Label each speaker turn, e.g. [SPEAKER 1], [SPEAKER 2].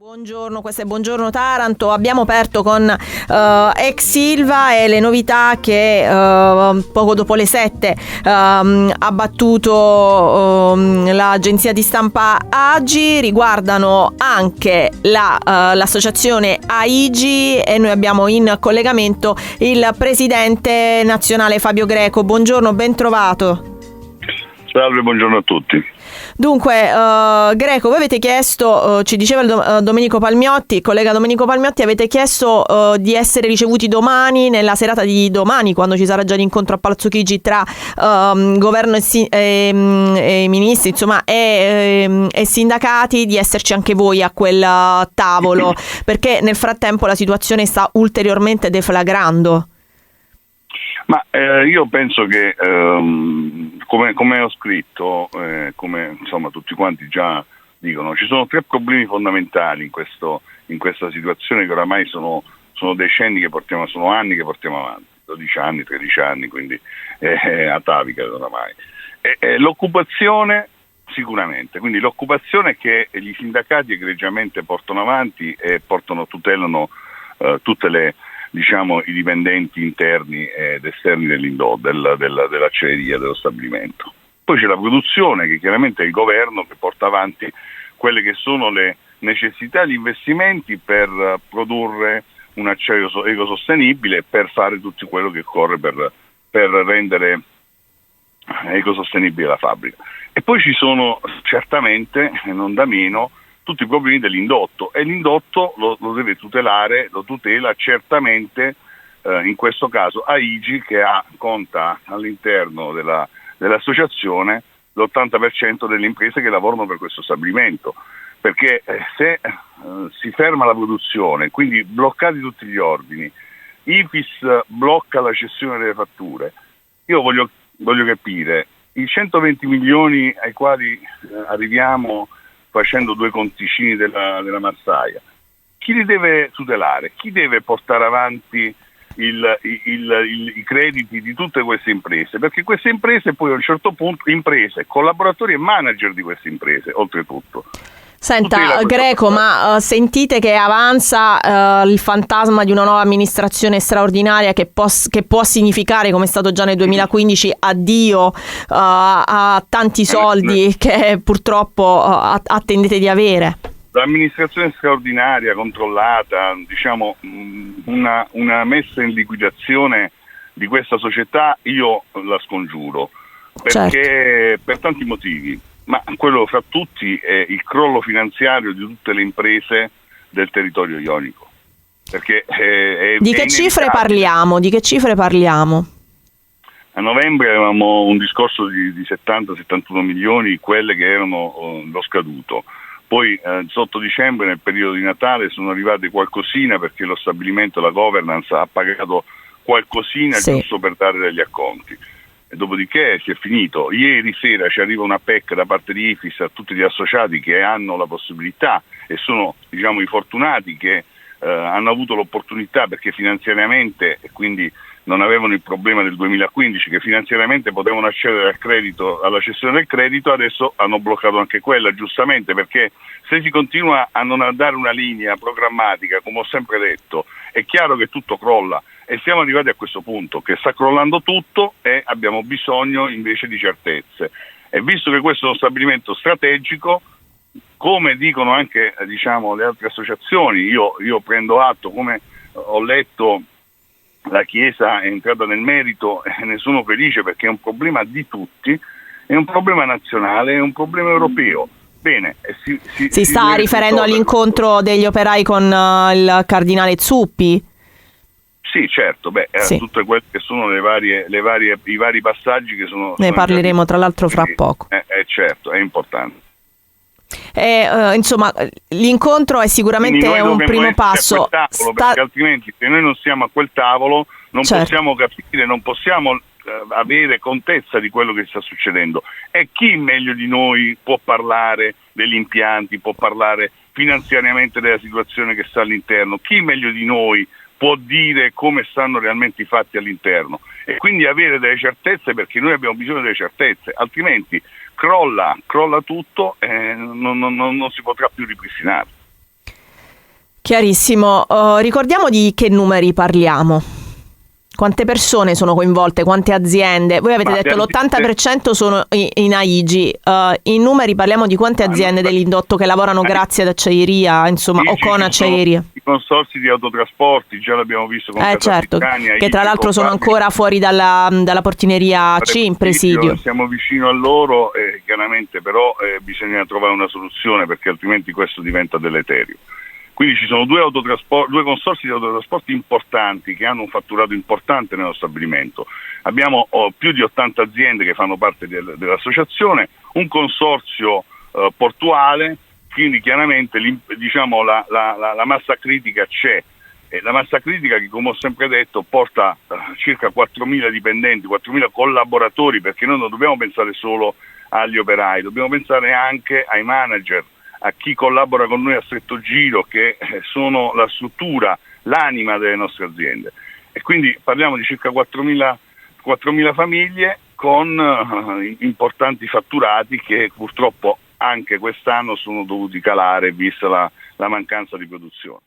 [SPEAKER 1] Buongiorno, questo è Buongiorno Taranto. Abbiamo aperto con ex Ilva e le novità che poco dopo le 7 ha battuto l'agenzia di stampa AGI, riguardano anche l'associazione AIGI e noi abbiamo in collegamento il presidente nazionale Fabio Greco. Buongiorno, ben trovato.
[SPEAKER 2] Salve, buongiorno a tutti.
[SPEAKER 1] Dunque, Greco, voi avete chiesto, ci diceva il Domenico Palmiotti, il collega Domenico Palmiotti, avete chiesto di essere ricevuti domani, nella serata di domani, quando ci sarà già l'incontro a Palazzo Chigi tra governo e ministri, insomma, e sindacati, di esserci anche voi a quel tavolo, perché nel frattempo la situazione sta ulteriormente deflagrando.
[SPEAKER 2] Ma io penso che, come ho scritto, come insomma tutti quanti già dicono, ci sono tre problemi fondamentali in questa situazione che oramai sono decenni sono anni che portiamo avanti, 12 anni, 13 anni, quindi atavica oramai. L'occupazione sicuramente, quindi l'occupazione che gli sindacati egregiamente portano avanti e tutelano tutte i dipendenti interni ed esterni dell'indotto, dell'acciaieria, dello stabilimento. Poi c'è la produzione, che chiaramente è il governo che porta avanti quelle che sono le necessità, gli investimenti per produrre un acciaio ecosostenibile, per fare tutto quello che occorre per rendere ecosostenibile la fabbrica. E poi ci sono certamente, non da meno, tutti i problemi dell'indotto, e l'indotto lo deve tutelare, lo tutela certamente in questo caso AIGI, che conta all'interno dell'associazione l'80% delle imprese che lavorano per questo stabilimento, perché se si ferma la produzione, quindi bloccati tutti gli ordini, IFIS blocca la cessione delle fatture, io voglio capire, i 120 milioni ai quali arriviamo facendo due conticini della massaia, chi li deve tutelare? Chi deve portare avanti i crediti di tutte queste imprese? Perché queste imprese poi a un certo punto, imprese, collaboratori e manager di queste imprese, oltretutto.
[SPEAKER 1] Senta, Greco, ma sentite che avanza il fantasma di una nuova amministrazione straordinaria che può significare, come è stato già nel 2015, addio a tanti soldi che purtroppo attendete di avere?
[SPEAKER 2] L'amministrazione straordinaria, controllata, una messa in liquidazione di questa società, io la scongiuro, perché per tanti motivi. Ma quello fra tutti è il crollo finanziario di tutte le imprese del territorio ionico. Perché
[SPEAKER 1] Di che cifre parliamo?
[SPEAKER 2] A novembre avevamo un discorso di 70-71 milioni, quelle che erano lo scaduto. Poi sotto dicembre, nel periodo di Natale, sono arrivate qualcosina, perché lo stabilimento, la governance, ha pagato qualcosina, sì, giusto per dare degli acconti. E dopodiché si è finito. Ieri sera ci arriva una PEC da parte di IFIS a tutti gli associati che hanno la possibilità e sono i fortunati che hanno avuto l'opportunità, perché finanziariamente, e quindi non avevano il problema del 2015, che finanziariamente potevano accedere al credito, alla cessione del credito. Adesso hanno bloccato anche quella, giustamente, perché se si continua a non dare una linea programmatica, come ho sempre detto, è chiaro che tutto crolla. E siamo arrivati a questo punto, che sta crollando tutto e abbiamo bisogno invece di certezze. E visto che questo è uno stabilimento strategico, come dicono anche le altre associazioni, io prendo atto, come ho letto, la Chiesa è entrata nel merito e ne sono felice, perché è un problema di tutti, è un problema nazionale, è un problema europeo. Bene, si
[SPEAKER 1] sta riferendo all'incontro degli operai con il cardinale Zuppi?
[SPEAKER 2] Sì, certo, sì. Tutte quelle che sono i vari passaggi che sono...
[SPEAKER 1] Ne parleremo tra l'altro fra poco.
[SPEAKER 2] Certo, è importante.
[SPEAKER 1] Insomma, l'incontro è sicuramente un primo passo.
[SPEAKER 2] Perché altrimenti, se noi non siamo a quel tavolo, non possiamo capire, non possiamo avere contezza di quello che sta succedendo. E chi meglio di noi può parlare degli impianti, può parlare finanziariamente della situazione che sta all'interno? Chi meglio di noi può dire come stanno realmente i fatti all'interno, e quindi avere delle certezze, perché noi abbiamo bisogno delle certezze, altrimenti crolla tutto e non si potrà più ripristinare.
[SPEAKER 1] Chiarissimo. Ricordiamo di che numeri parliamo. Quante persone sono coinvolte, quante aziende? Voi avete detto l'80% sono in AIGI, in numeri parliamo di quante aziende dell'indotto che lavorano grazie ad acciaieria, insomma, o con acciaieria?
[SPEAKER 2] I consorzi di autotrasporti, già l'abbiamo visto con
[SPEAKER 1] certo, che tra l'altro sono ancora fuori dalla portineria C in presidio.
[SPEAKER 2] Siamo vicino a loro, chiaramente però bisogna trovare una soluzione, perché altrimenti questo diventa deleterio. Quindi ci sono due consorzi di autotrasporti importanti che hanno un fatturato importante nello stabilimento. Abbiamo più di 80 aziende che fanno parte dell'associazione, un consorzio portuale, quindi chiaramente la massa critica c'è. La massa critica che, come ho sempre detto, porta circa 4.000 dipendenti, 4.000 collaboratori, perché noi non dobbiamo pensare solo agli operai, dobbiamo pensare anche ai manager, a chi collabora con noi a stretto giro, che sono la struttura, l'anima delle nostre aziende. E quindi parliamo di circa 4.000 famiglie con importanti fatturati che purtroppo anche quest'anno sono dovuti calare vista la mancanza di produzione.